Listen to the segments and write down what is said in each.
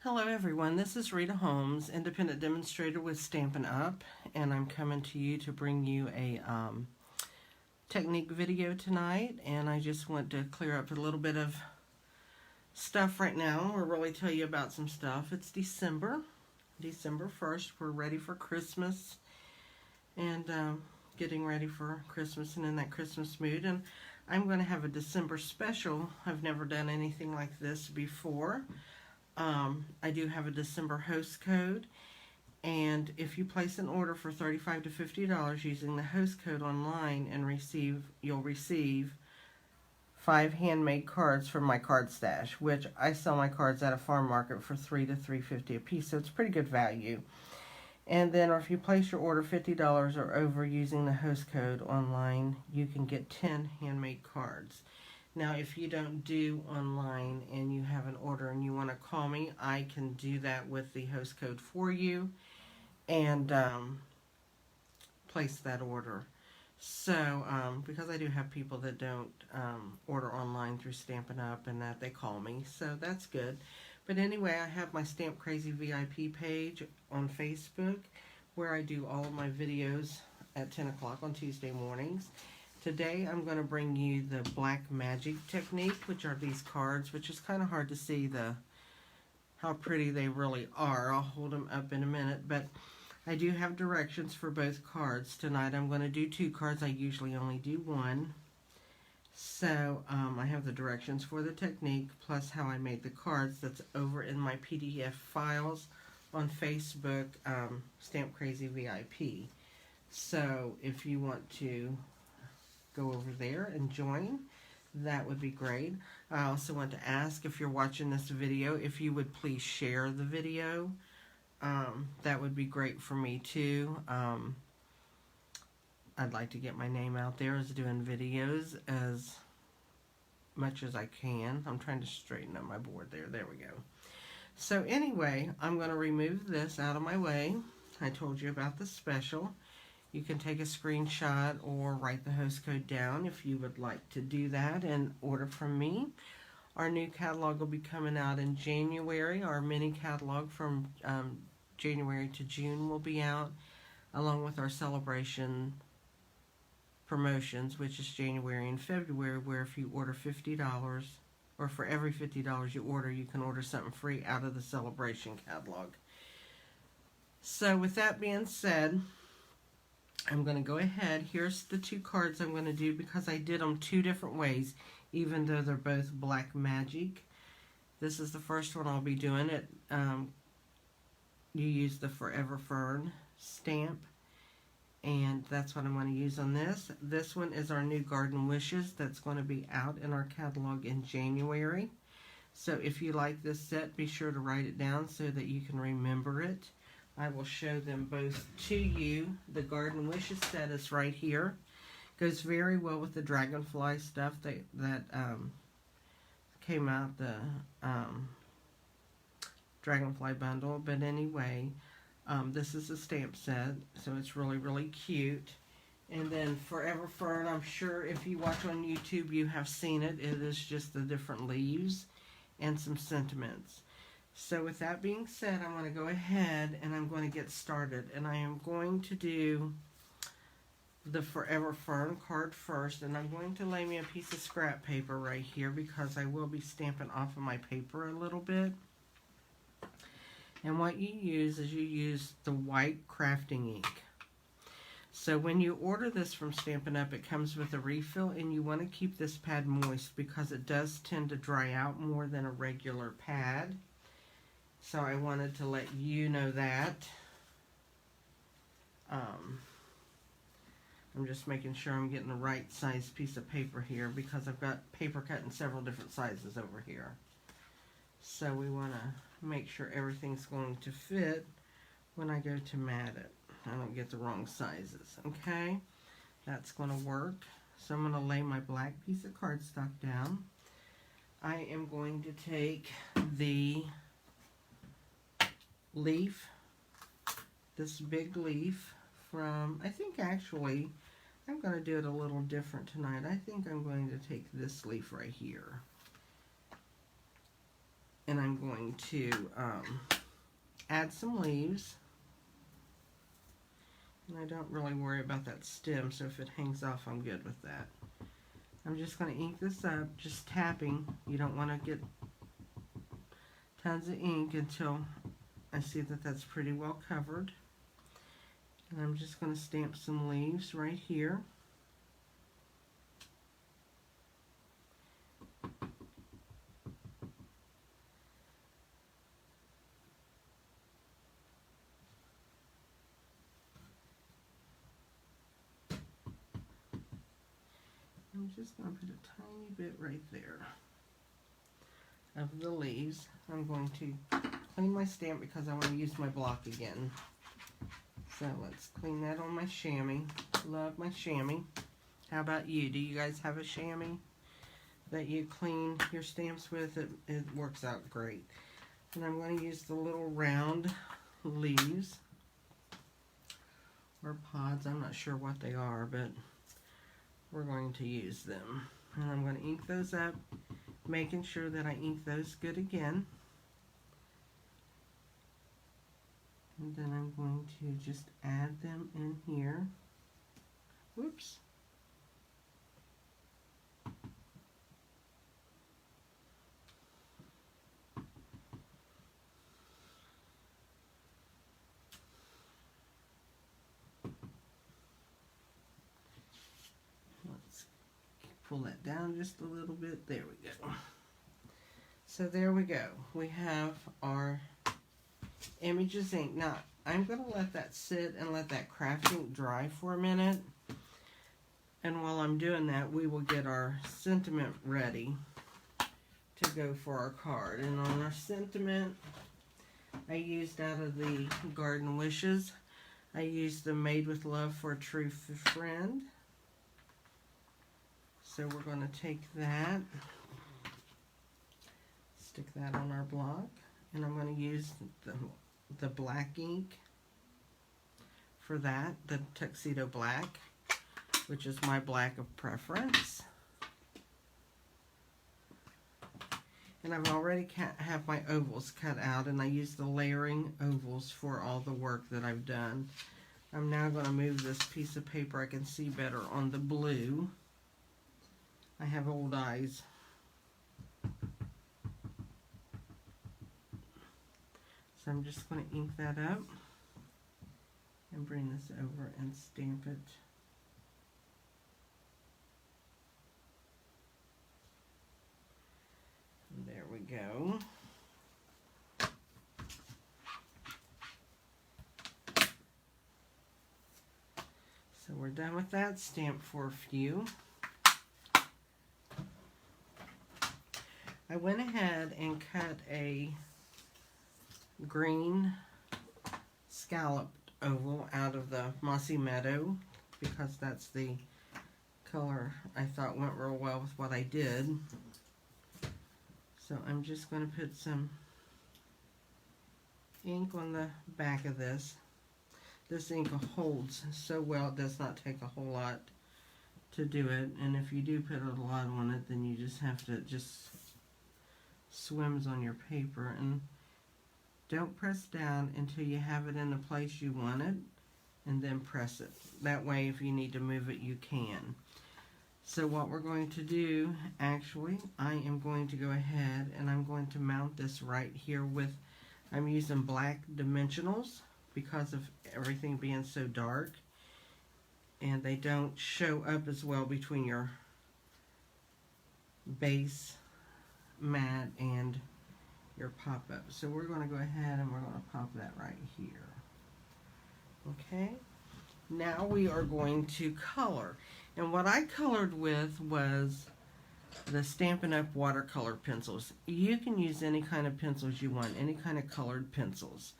Hello everyone, this is Rita Holmes, independent demonstrator with Stampin' Up, and I'm coming to you to bring you a technique video tonight, and I just want to clear up a little bit of stuff right now, or really tell you about some stuff. It's December 1st, we're ready for Christmas, and getting ready for Christmas and in that Christmas mood, and I'm going to have a December special. I've never done anything like this before. I do have a December host code, and if you place an order for $35 to $50 using the host code online and you'll receive 5 handmade cards from my card stash, which I sell my cards at a farm market for $3 to $3.50 a piece, so it's pretty good value. And then if you place your order $50 or over using the host code online, you can get 10 handmade cards. Now, if you don't do online and you have an order and you want to call me, I can do that with the host code for you and place that order. So, because I do have people that don't order online through Stampin' Up and that they call me, so that's good. But anyway, I have my Stamp Crazy VIP page on Facebook where I do all of my videos at 10 o'clock on Tuesday mornings. Today I'm going to bring you the black magic technique, which are these cards, which is kind of hard to see how pretty they really are. I'll hold them up in a minute, but I do have directions for both cards. Tonight I'm going to do 2 cards. I usually only do 1. So I have the directions for the technique plus how I made the cards. That's over in my PDF files on Facebook, Stamp Crazy VIP. So if you want to go over there and join, that would be great. I also want to ask, if you're watching this video, if you would please share the video. That would be great for me too. I'd like to get my name out there as doing videos as much as I can. I'm trying to straighten up my board there. There we go. So anyway, I'm going to remove this out of my way. I told you about the special. You can take a screenshot or write the host code down if you would like to do that and order from me. Our new catalog will be coming out in January. Our mini catalog from January to June will be out, along with our celebration promotions, which is January and February, where if you order $50, or for every $50 you order, you can order something free out of the celebration catalog. So with that being said, I'm going to go ahead. Here's the 2 cards I'm going to do because I did them 2 different ways, even though they're both black magic. This is the first one I'll be doing. You use the Forever Fern stamp, and that's what I'm going to use on this. This one is our new Garden Wishes that's going to be out in our catalog in January. So if you like this set, be sure to write it down so that you can remember it. I will show them both to you. The Garden Wishes set is right here. Goes very well with the dragonfly stuff that came out, the dragonfly bundle. But anyway, this is a stamp set, so it's really, really cute. And then Forever Fern, I'm sure if you watch on YouTube, you have seen it. It is just the different leaves and some sentiments. So with that being said, I'm going to go ahead and I'm going to get started. And I am going to do the Forever Fern card first. And I'm going to lay me a piece of scrap paper right here because I will be stamping off of my paper a little bit. And what you use is you use the white crafting ink. So when you order this from Stampin' Up, it comes with a refill, and you want to keep this pad moist because it does tend to dry out more than a regular pad. So I wanted to let you know that. I'm just making sure I'm getting the right size piece of paper here because I've got paper cut in several different sizes over here. So we want to make sure everything's going to fit when I go to mat it. I don't get the wrong sizes, okay? That's going to work. So I'm going to lay my black piece of cardstock down. I am going to take the leaf, this big leaf from, I think actually, I'm going to do it a little different tonight. I think I'm going to take this leaf right here. And I'm going to add some leaves. And I don't really worry about that stem, so if it hangs off, I'm good with that. I'm just going to ink this up, just tapping. You don't want to get tons of ink until I see that that's pretty well covered. And I'm just going to stamp some leaves right here. I'm just going to put a tiny bit right there of the leaves. I'm going to clean my stamp because I want to use my block again. So let's clean that on my chamois. Love my chamois. How about you? Do you guys have a chamois that you clean your stamps with? It works out great. And I'm going to use the little round leaves or pods. I'm not sure what they are, but we're going to use them. And I'm going to ink those up, making sure that I ink those good again. And then I'm going to just add them in here. Whoops. Let's pull that down just a little bit. There we go. So there we go. We have our Images ink. Now, I'm going to let that sit and let that craft ink dry for a minute. And while I'm doing that, we will get our sentiment ready to go for our card. And on our sentiment, I used out of the Garden Wishes, I used the Made with Love for a True Friend. So we're going to take that, stick that on our block, and I'm going to use the black ink for that, the Tuxedo Black, which is my black of preference. And I've already have my ovals cut out, and I use the layering ovals for all the work that I've done. I'm now going to move this piece of paper. I can see better on the blue. I have old eyes. So I'm just going to ink that up and bring this over and stamp it. And there we go. So we're done with that. Stamp for a few. I went ahead and cut a green scalloped oval out of the Mossy Meadow because that's the color I thought went real well with what I did. So I'm just going to put some ink on the back of this. This ink holds so well, it does not take a whole lot to do it. And if you do put a lot on it, then you just have to swims on your paper. And don't press down until you have it in the place you want it, and then press it. That way, if you need to move it, you can. So what we're going to do, actually, I am going to go ahead and I'm going to mount this right here with, I'm using black dimensionals because of everything being so dark, and they don't show up as well between your base matte and your pop-up. So we're going to go ahead and we're going to pop that right here. Okay, now we are going to color. And what I colored with was the Stampin' Up watercolor pencils. You can use any kind of pencils you want, any kind of colored pencils.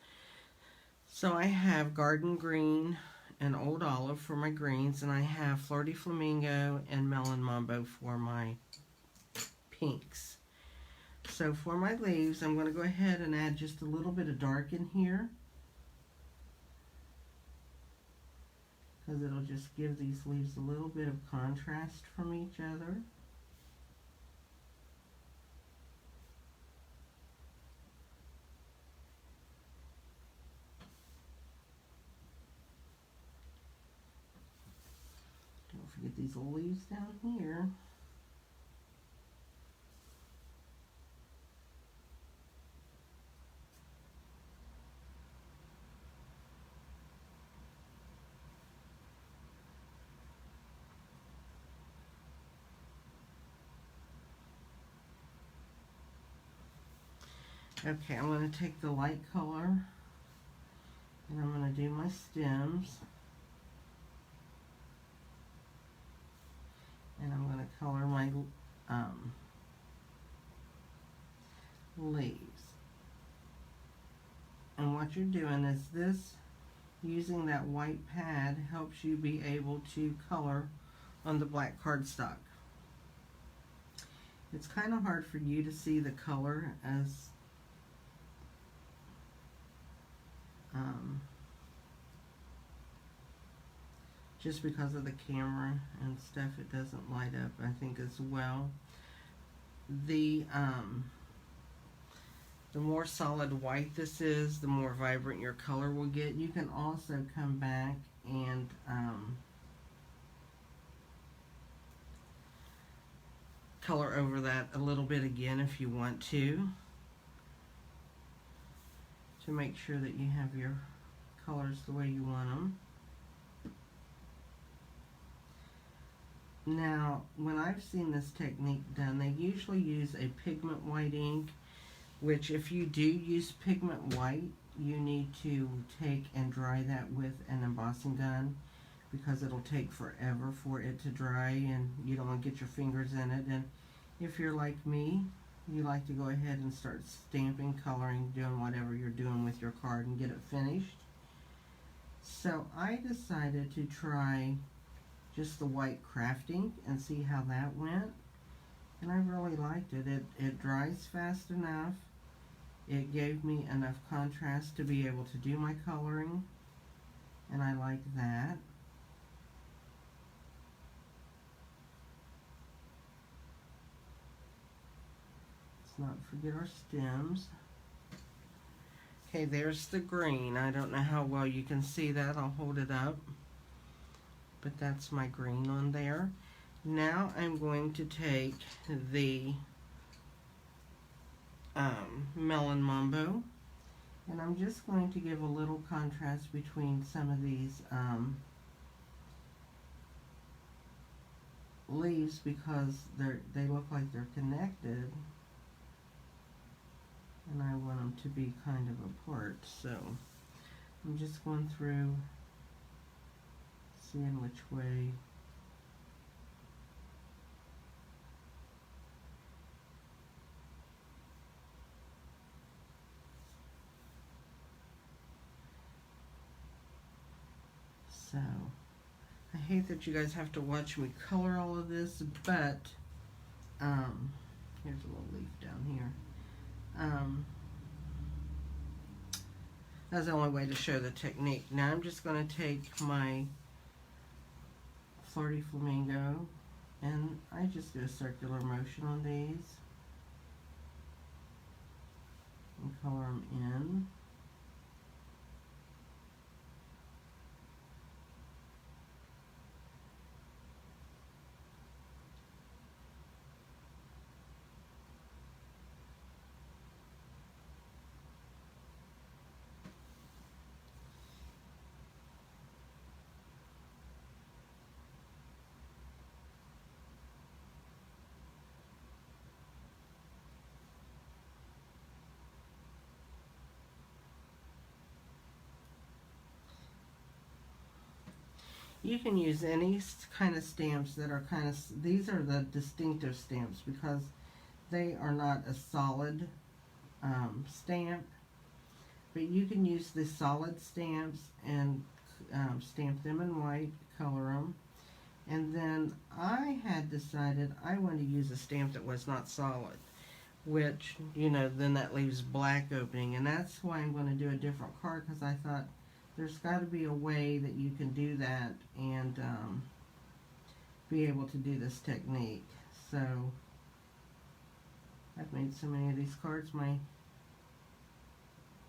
So I have Garden Green and Old Olive for my greens, and I have Fleur de Flamingo and Melon Mambo for my pinks. So for my leaves, I'm going to go ahead and add just a little bit of dark in here, because it'll just give these leaves a little bit of contrast from each other. these little leaves down here. Okay, I'm going to take the light color and I'm going to do my stems. And I'm going to color my leaves. And what you're doing is this, using that white pad helps you be able to color on the black cardstock. It's kind of hard for you to see the color as just because of the camera and stuff, it doesn't light up, I think, as well. The more solid white this is, the more vibrant your color will get. You can also come back and color over that a little bit again if you want to make sure that you have your colors the way you want them. Now, when I've seen this technique done, they usually use a pigment white ink, which if you do use pigment white, you need to take and dry that with an embossing gun, because it'll take forever for it to dry and you don't want to get your fingers in it. And if you're like me, you like to go ahead and start stamping, coloring, doing whatever you're doing with your card and get it finished. So I decided to try just the white crafting and see how that went, and I really liked it. It dries fast enough, it gave me enough contrast to be able to do my coloring, and I like that. Let's not forget our stems. Okay, there's the green. I don't know how well you can see that. I'll hold it up. But that's my green on there. Now I'm going to take the Melon Mambo, and I'm just going to give a little contrast between some of these leaves, because they look like they're connected, and I want them to be kind of apart. So I'm just going through, seeing which way so I hate that you guys have to watch me color all of this, but here's a little leaf down here. That's the only way to show the technique. Now I'm just going to take my Flirty Flamingo, and I just do a circular motion on these and color them in. You can use any kind of stamps that are kind of, these are the distinctive stamps because they are not a solid stamp, but you can use the solid stamps and stamp them in white, color them, and then I had decided I wanted to use a stamp that was not solid, which, you know, then that leaves black opening, and that's why I'm going to do a different card, because I thought there's got to be a way that you can do that and be able to do this technique. So I've made so many of these cards, my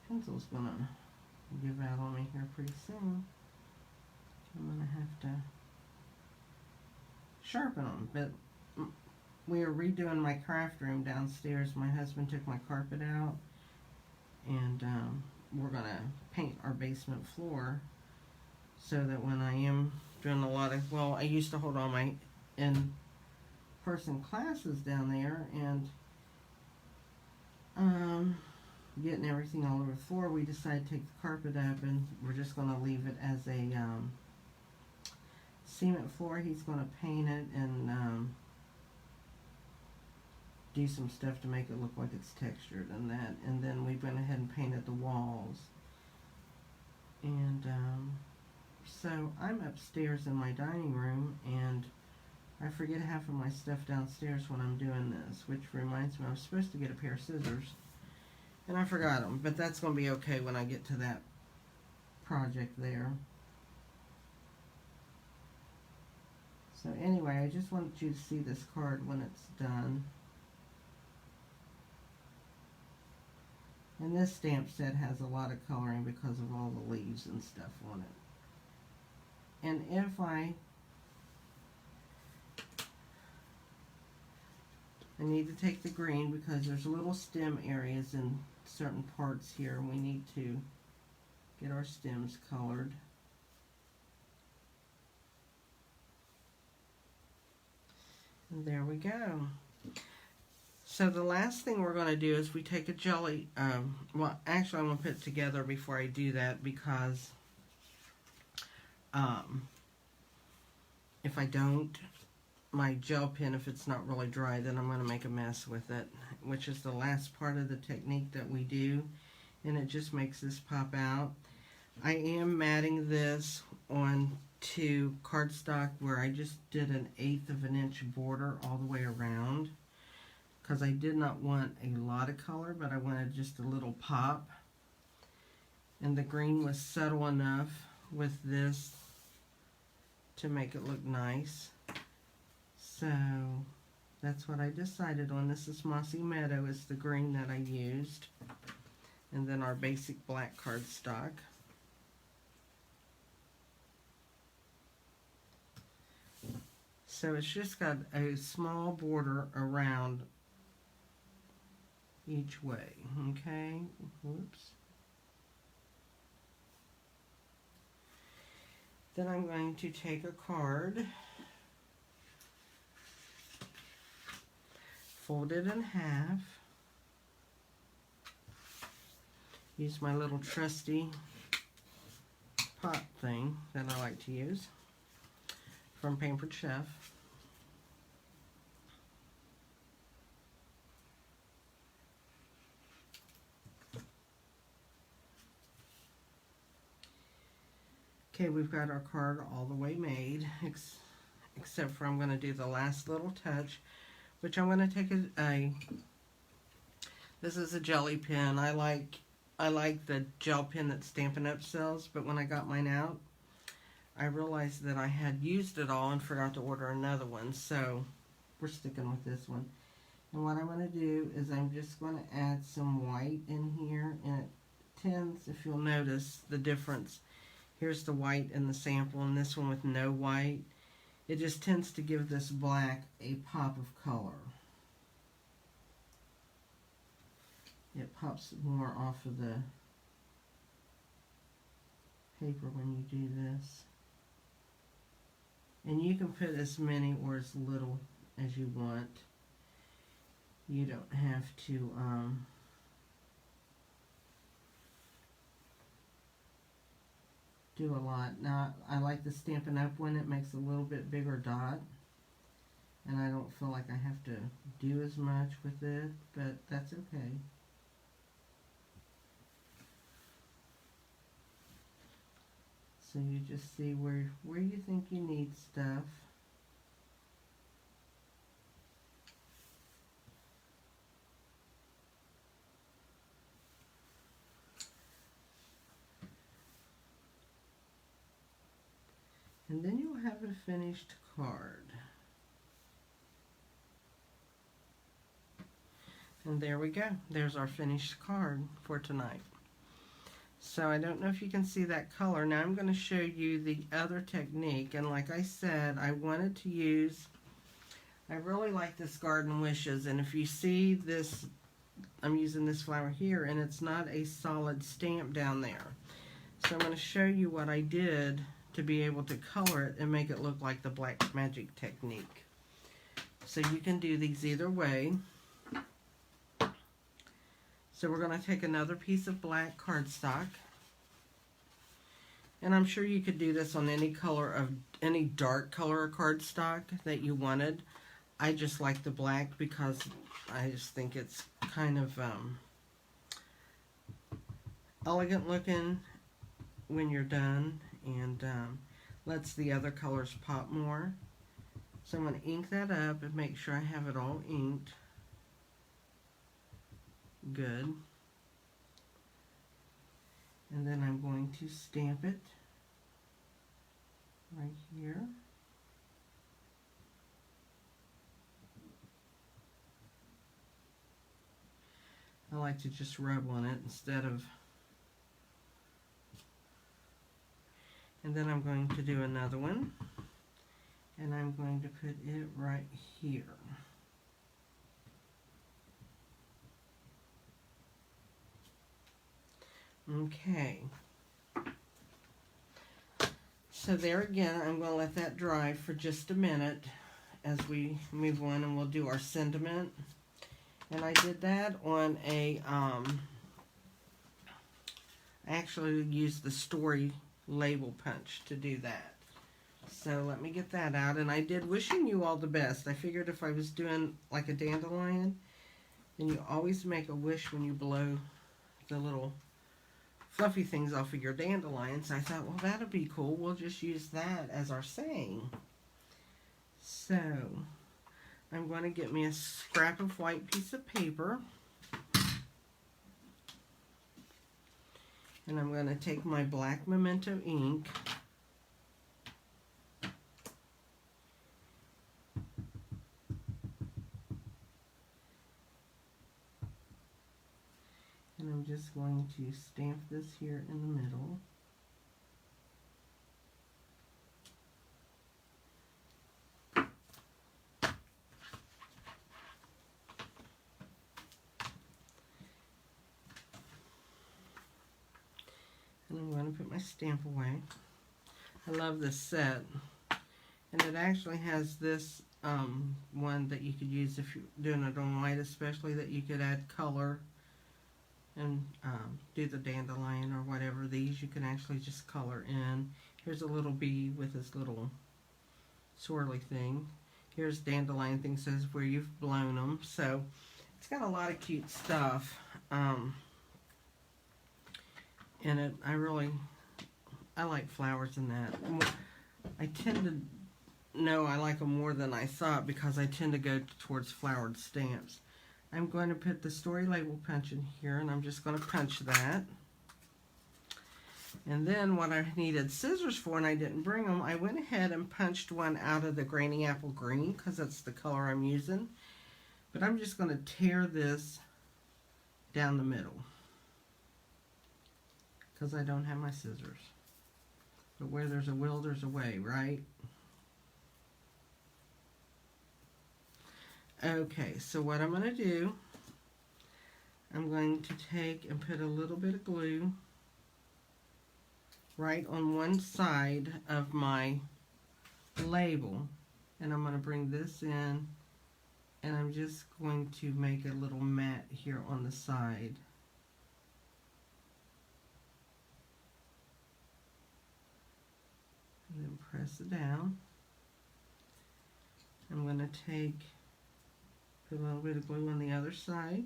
pencil's going to give out on me here pretty soon. I'm going to have to sharpen them. But we are redoing my craft room downstairs. My husband took my carpet out, and we're going to paint our basement floor so that when I am doing a lot of, well, I used to hold all my in-person classes down there, and getting everything all over the floor, we decided to take the carpet up, and we're just going to leave it as a cement floor. He's going to paint it and do some stuff to make it look like it's textured and that, and then we went ahead and painted the walls. And so I'm upstairs in my dining room, and I forget half of my stuff downstairs when I'm doing this, which reminds me I was supposed to get a pair of scissors, and I forgot them, but that's going to be okay when I get to that project there. So anyway, I just wanted you to see this card when it's done. And this stamp set has a lot of coloring because of all the leaves and stuff on it. And if I need to take the green because there's little stem areas in certain parts here, and we need to get our stems colored. And there we go. So the last thing we're going to do is we take a jelly, well actually I'm going to put it together before I do that, because if I don't, my gel pen, if it's not really dry, then I'm going to make a mess with it, which is the last part of the technique that we do, and it just makes this pop out. I am matting this on to cardstock where I just did an 1/8 of an inch border all the way around, because I did not want a lot of color, but I wanted just a little pop. And the green was subtle enough with this to make it look nice. So that's what I decided on. This is Mossy Meadow is the green that I used. And then our basic black cardstock. So it's just got a small border around each way, okay? Whoops. Then I'm going to take a card, fold it in half, use my little trusty pot thing that I like to use from Pampered Chef. Okay, we've got our card all the way made, except for I'm going to do the last little touch, which I'm going to take this is a jelly pen. I like the gel pen that Stampin' Up sells, but when I got mine out, I realized that I had used it all and forgot to order another one, so we're sticking with this one. And what I'm going to do is I'm just going to add some white in here, and it tends, if you'll notice the difference, here's the white in the sample, and this one with no white. It just tends to give this black a pop of color. It pops more off of the paper when you do this. And you can put as many or as little as you want. You don't have to do a lot. Now, I like the Stampin' Up one. It makes a little bit bigger dot, and I don't feel like I have to do as much with it, but that's okay. So you just see where you think you need stuff. And then you'll have a finished card. And there we go. There's our finished card for tonight. So I don't know if you can see that color. Now I'm going to show you the other technique. And like I said, I wanted to use I really like this Garden Wishes, and if you see this, I'm using this flower here, and it's not a solid stamp down there. So I'm going to show you what I did to be able to color it and make it look like the Black Magic technique. So you can do these either way. So we're going to take another piece of black cardstock. And I'm sure you could do this on any color of any dark color of cardstock that you wanted. I just like the black because I just think it's kind of elegant looking when you're done, and lets the other colors pop more. So I'm going to ink that up and make sure I have it all inked good. And then I'm going to stamp it right here. I like to just rub on it instead of... And then I'm going to do another one, and I'm going to put it right here. Okay. So there again, I'm going to let that dry for just a minute as we move on, and we'll do our sentiment. And I did that on a, I actually used the story label punch to do that. So let me get that out. And I did Wishing You All the Best. I figured if I was doing like a dandelion, then you always make a wish when you blow the little fluffy things off of your dandelions. I thought, well, that'd be cool. We'll just use that as our saying. So I'm going to get me a scrap of white piece of paper. And I'm going to take my black Memento ink. And I'm just going to stamp this here in the middle. And I'm going to put my stamp away. I love this set. And it actually has this one that you could use if you're doing it on white, especially, that you could add color and do the dandelion or whatever. These you can actually just color in. Here's a little bee with this little swirly thing. Here's dandelion thing, says where you've blown them. So it's got a lot of cute stuff in it. I like flowers in that. I tend to know I like them more than I thought because I tend to go towards flowered stamps. I'm going to put the story label punch in here, and I'm just going to punch that. And then what I needed scissors for, and I didn't bring them, I went ahead and punched one out of the Granny Apple Green because that's the color I'm using. But I'm just going to tear this down the middle because I don't have my scissors. But where there's a will, there's a way, right? Okay, so what I'm going to do, I'm going to take and put a little bit of glue right on one side of my label, and I'm going to bring this in, and I'm just going to make a little mat here on the side. And then press it down. I'm going to put a little bit of glue on the other side.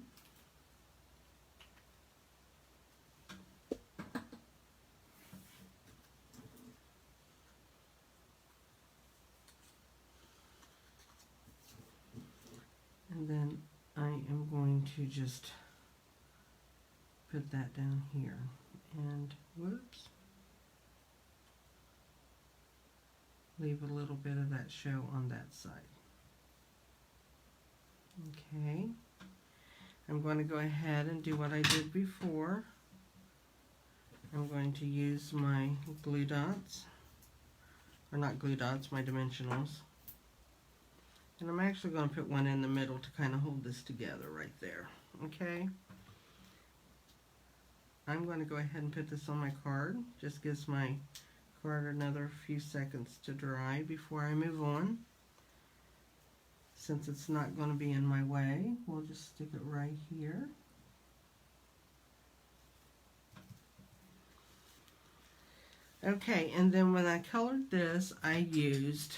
And then I am going to just put that down here. And whoops. Leave a little bit of that show on that side. Okay. I'm going to go ahead and do what I did before. I'm going to use my glue dots. Or not glue dots, my dimensionals. And I'm actually going to put one in the middle to kind of hold this together right there. Okay. I'm going to go ahead and put this on my card. Just gives my card another few seconds to dry before I move on. Since it's not going to be in my way, we'll just stick it right here. Okay, and then when I colored this, I used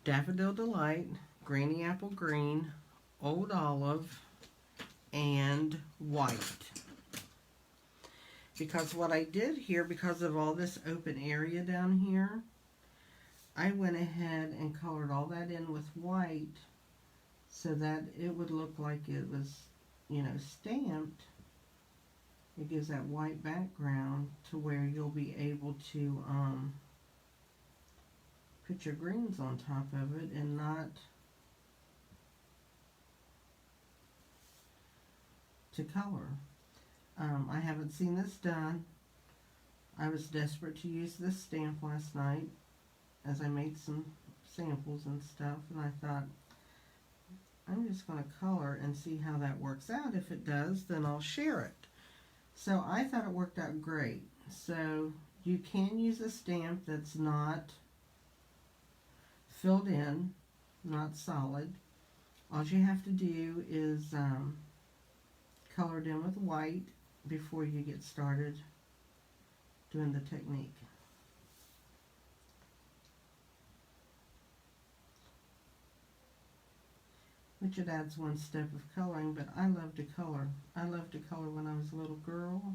Daffodil Delight, Granny Apple Green, Old Olive, and white. Because what I did here, because of all this open area down here, I went ahead and colored all that in with white so that it would look like it was, you know, stamped. It gives that white background to where you'll be able to put your greens on top of it and not to color. I haven't seen this done. I was desperate to use this stamp last night as I made some samples and stuff, and I thought, I'm just going to color and see how that works out. If it does, then I'll share it. So I thought it worked out great. So you can use a stamp that's not filled in, not solid. All you have to do is color it in with white before you get started doing the technique. Which it adds one step of coloring, but I love to color. I loved to color when I was a little girl,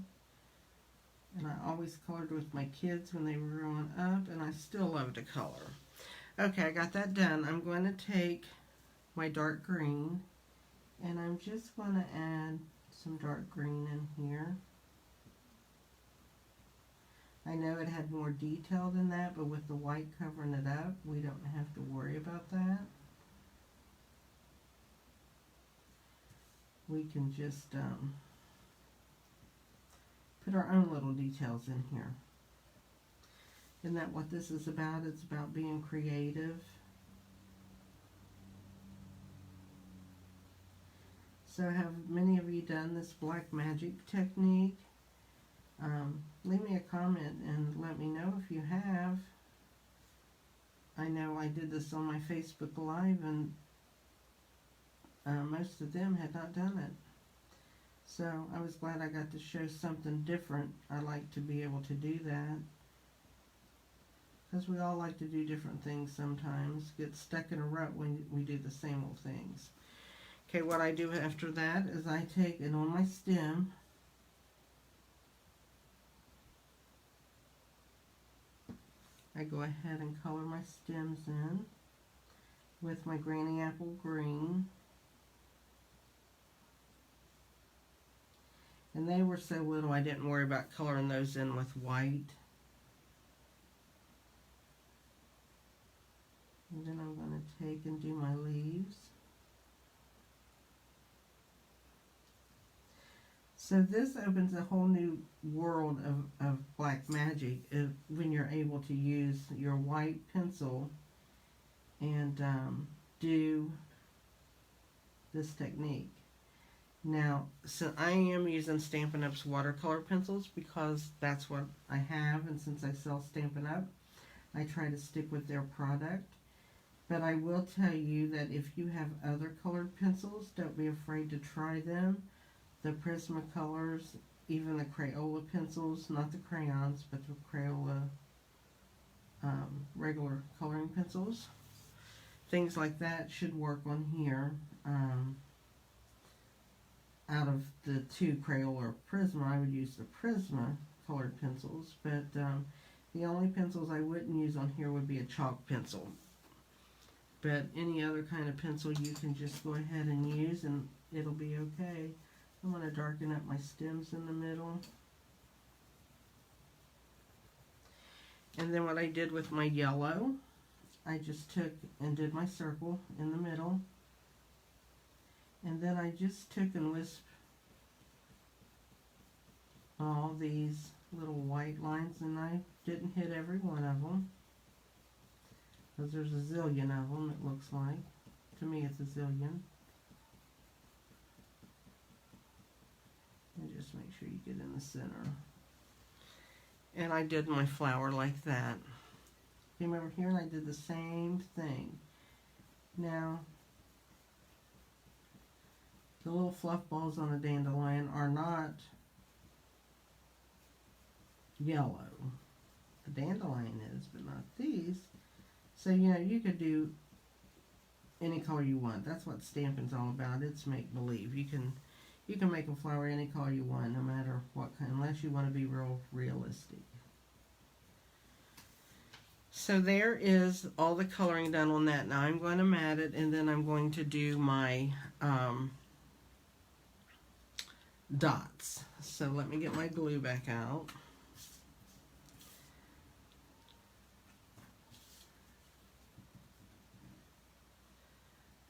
and I always colored with my kids when they were growing up, and I still love to color. Okay, I got that done. I'm going to take my dark green, and I'm just going to add some dark green in here. I know it had more detail than that, but with the white covering it up, we don't have to worry about that. We can just put our own little details in here. Isn't that what this is about? It's about being creative. So have many of you done this black magic technique? Leave me a comment and let me know if you have. I know I did this on my Facebook Live, and most of them had not done it. So I was glad I got to show something different. I like to be able to do that, because we all like to do different things sometimes. Get stuck in a rut when we do the same old things. Okay, what I do after that is I take it on my stem, I go ahead and color my stems in with my Granny Apple Green. And they were so little I didn't worry about coloring those in with white. And then I'm going to take and do my leaves. So this opens a whole new world of black magic when you're able to use your white pencil and do this technique. Now, so I am using Stampin' Up's watercolor pencils because that's what I have, and since I sell Stampin' Up, I try to stick with their product. But I will tell you that if you have other colored pencils, don't be afraid to try them. The Prismacolors, even the Crayola pencils, not the crayons, but the Crayola regular coloring pencils. Things like that should work on here. Out of the two Crayola or Prisma, I would use the Prisma colored pencils, but the only pencils I wouldn't use on here would be a chalk pencil. But any other kind of pencil you can just go ahead and use and it'll be okay. I'm going to darken up my stems in the middle. And then what I did with my yellow, I just took and did my circle in the middle. And then I just took and wisped all these little white lines, and I didn't hit every one of them. because there's a zillion of them, it looks like. To me, it's a zillion. And just make sure you get in the center. And I did my flower like that. Came over here and I did the same thing. Now, the little fluff balls on the dandelion are not yellow. The dandelion is, but not these. So, you know, you could do any color you want. That's what stamping's all about. It's make-believe. You can make a flower any color you want, no matter what kind, unless you want to be real realistic. So there is all the coloring done on that. Now I'm going to mat it, and then I'm going to do my dots. So let me get my glue back out.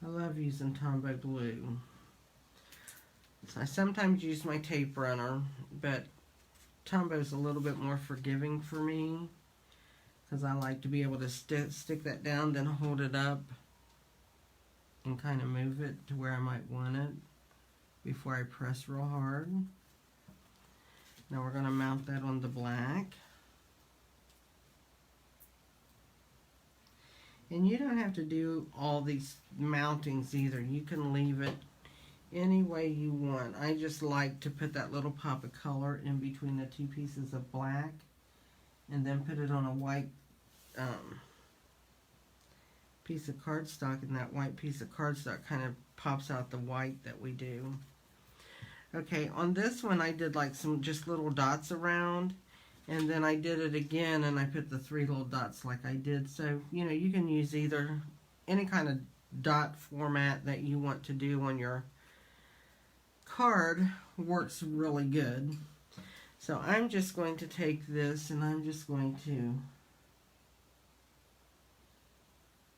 I love using Tombow glue. So I sometimes use my tape runner, but Tombow's a little bit more forgiving for me, because I like to be able to stick that down, then hold it up and kind of move it to where I might want it before I press real hard. Now we're going to mount that on the black. And you don't have to do all these mountings either. You can leave it any way you want. I just like to put that little pop of color in between the two pieces of black, and then put it on a white piece of cardstock, and that white piece of cardstock kind of pops out the white that we do. Okay, on this one I did like some just little dots around, and then I did it again and I put the 3 little dots like I did. So, you know, you can use either any kind of dot format that you want to do on your card. Works really good. So I'm just going to take this and I'm just going to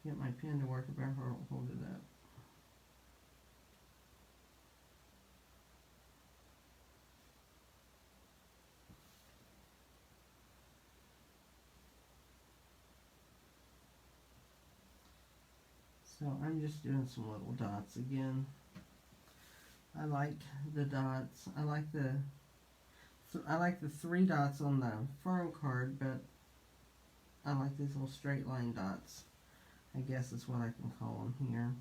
get my pen to work if I hold it up. So I'm just doing some little dots again. I like the dots. I like the 3 dots on the fern card, but I like these little straight line dots. I guess is what I can call them here.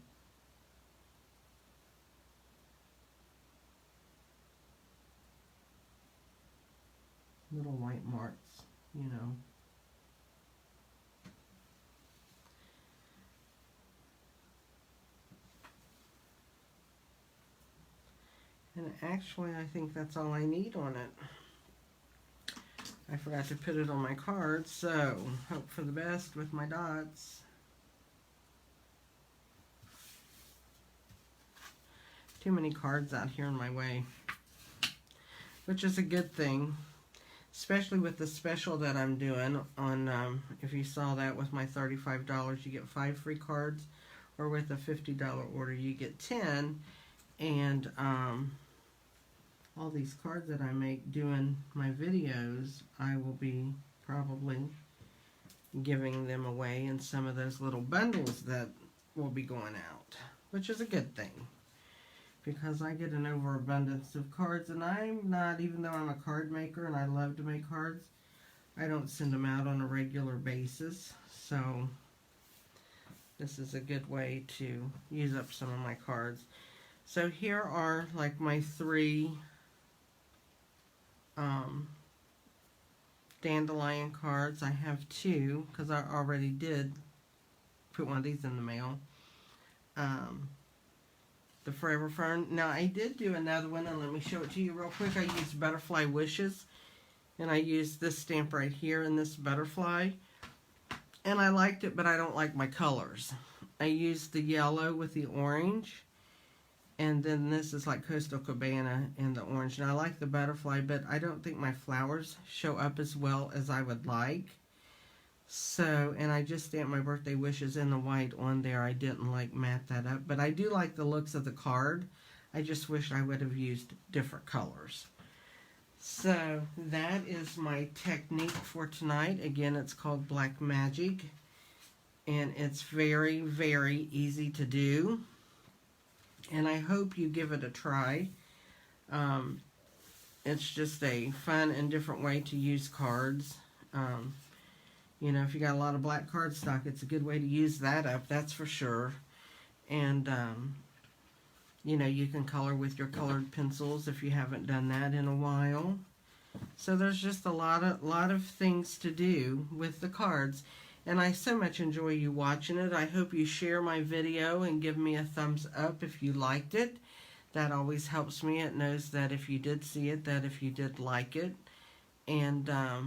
Little white marks, you know. And actually, I think that's all I need on it. I forgot to put it on my card, so hope for the best with my dots. Too many cards out here in my way, which is a good thing, especially with the special that I'm doing on, if you saw that with my $35, you get 5 free cards, or with a $50 order, you get 10, and all these cards that I make doing my videos, I will be probably giving them away in some of those little bundles that will be going out, which is a good thing, because I get an overabundance of cards, and I'm not, even though I'm a card maker and I love to make cards, I don't send them out on a regular basis. So this is a good way to use up some of my cards. So here are like my 3 dandelion cards. I have 2 because I already did put one of these in the mail. The Forever Fern. Now I did do another one, and let me show it to you real quick. I used Butterfly Wishes, and I used this stamp right here in this butterfly, and I liked it, but I don't like my colors. I used the yellow with the orange, and then this is like Coastal Cabana in the orange. And I like the butterfly, but I don't think my flowers show up as well as I would like. So, and I just stamped my birthday wishes in the white on there. I didn't like mat that up, but I do like the looks of the card. I just wish I would have used different colors. So that is my technique for tonight. Again, it's called Black Magic. and it's very, very easy to do, and I hope you give it a try. It's just a fun and different way to use cards. You know, if you got a lot of black cardstock, it's a good way to use that up, that's for sure. And you know, you can color with your colored pencils if you haven't done that in a while. So there's just a lot of things to do with the cards, and I so much enjoy you watching it. I hope you share my video and give me a thumbs up if you liked it. That always helps me. It knows that if you did see it, that if you did like it, and I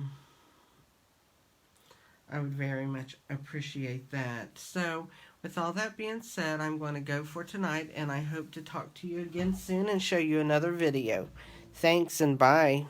would very much appreciate that. So with all that being said, I'm going to go for tonight, and I hope to talk to you again soon and show you another video. Thanks, and bye.